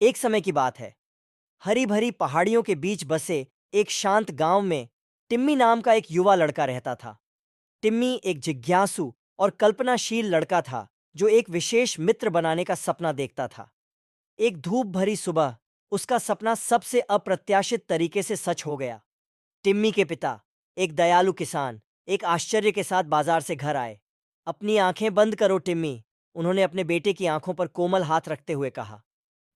एक समय की बात है। हरी भरी पहाड़ियों के बीच बसे एक शांत गांव में टिम्मी नाम का एक युवा लड़का रहता था। टिम्मी एक जिज्ञासु और कल्पनाशील लड़का था जो एक विशेष मित्र बनाने का सपना देखता था। एक धूप भरी सुबह उसका सपना सबसे अप्रत्याशित तरीके से सच हो गया। टिम्मी के पिता, एक दयालु किसान, एक आश्चर्य के साथ बाजार से घर आए। अपनी आंखें बंद करो टिम्मी, उन्होंने अपने बेटे की आंखों पर कोमल हाथ रखते हुए कहा।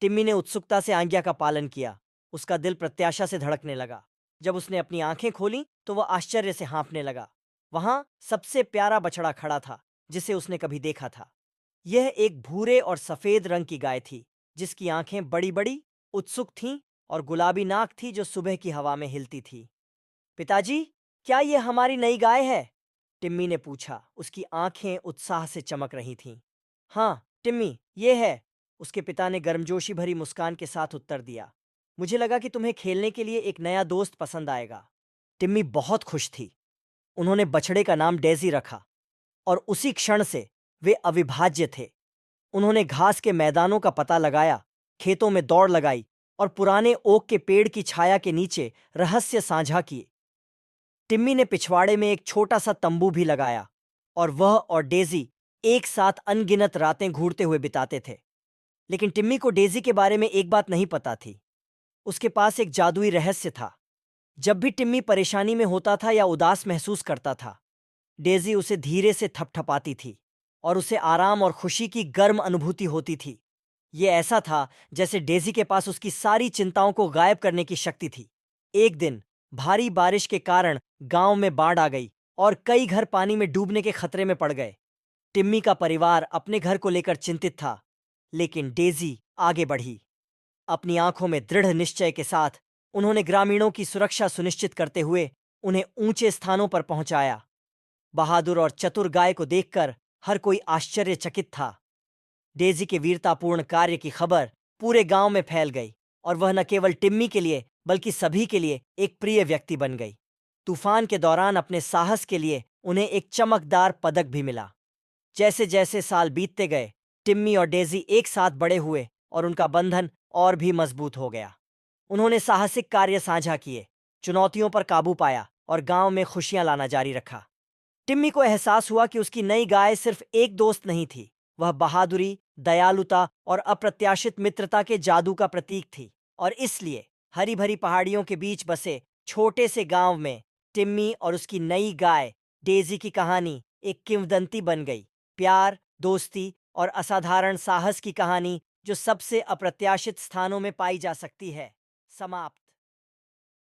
टिम्मी ने उत्सुकता से आज्ञा का पालन किया। उसका दिल प्रत्याशा से धड़कने लगा। जब उसने अपनी आंखें खोलीं तो वह आश्चर्य से हाँफने लगा। वहां सबसे प्यारा बछड़ा खड़ा था जिसे उसने कभी देखा था। यह एक भूरे और सफेद रंग की गाय थी जिसकी आंखें बड़ी बड़ी, उत्सुक थीं और गुलाबी नाक थी जो सुबह की हवा में हिलती थी। पिताजी, क्या ये हमारी नई गाय है? टिम्मी ने पूछा। उसकी आंखें उत्साह से चमक रही थीं। हाँ टिम्मी, ये है, उसके पिता ने गर्मजोशी भरी मुस्कान के साथ उत्तर दिया। मुझे लगा कि तुम्हें खेलने के लिए एक नया दोस्त पसंद आएगा। टिम्मी बहुत खुश थी। उन्होंने बछड़े का नाम डेजी रखा और उसी क्षण से वे अविभाज्य थे। उन्होंने घास के मैदानों का पता लगाया, खेतों में दौड़ लगाई और पुराने ओक के पेड़ की छाया के नीचे रहस्य साझा किए। टिम्मी ने पिछवाड़े में एक छोटा सा तंबू भी लगाया और वह और डेजी एक साथ अनगिनत रातें घूरते हुए बिताते थे। लेकिन टिम्मी को डेजी के बारे में एक बात नहीं पता थी। उसके पास एक जादुई रहस्य था। जब भी टिम्मी परेशानी में होता था या उदास महसूस करता था, डेजी उसे धीरे से थपथपाती थी और उसे आराम और खुशी की गर्म अनुभूति होती थी। ये ऐसा था जैसे डेजी के पास उसकी सारी चिंताओं को गायब करने की शक्ति थी। एक दिन भारी बारिश के कारण गांव में बाढ़ आ गई और कई घर पानी में डूबने के खतरे में पड़ गए। टिम्मी का परिवार अपने घर को लेकर चिंतित था, लेकिन डेजी आगे बढ़ी। अपनी आंखों में दृढ़ निश्चय के साथ उन्होंने ग्रामीणों की सुरक्षा सुनिश्चित करते हुए उन्हें ऊंचे स्थानों पर पहुंचाया। बहादुर और चतुर गाय को देखकर हर कोई आश्चर्यचकित था। डेजी के वीरतापूर्ण कार्य की खबर पूरे गांव में फैल गई और वह न केवल टिम्मी के लिए बल्कि सभी के लिए एक प्रिय व्यक्ति बन गई। तूफान के दौरान अपने साहस के लिए उन्हें एक चमकदार पदक भी मिला। जैसे जैसे साल बीतते गए, टिम्मी और डेजी एक साथ बड़े हुए और उनका बंधन और भी मजबूत हो गया। उन्होंने साहसिक कार्य साझा किए, चुनौतियों पर काबू पाया और गांव में खुशियां लाना जारी रखा। टिम्मी को एहसास हुआ कि उसकी नई गाय सिर्फ एक दोस्त नहीं थी, वह बहादुरी, दयालुता और अप्रत्याशित मित्रता के जादू का प्रतीक थी। और इसलिए हरी भरी पहाड़ियों के बीच बसे छोटे से गांव में टिम्मी और उसकी नई गाय डेजी की कहानी एक किंवदंती बन गई। प्यार, दोस्ती और असाधारण साहस की कहानी जो सबसे अप्रत्याशित स्थानों में पाई जा सकती है। समाप्त।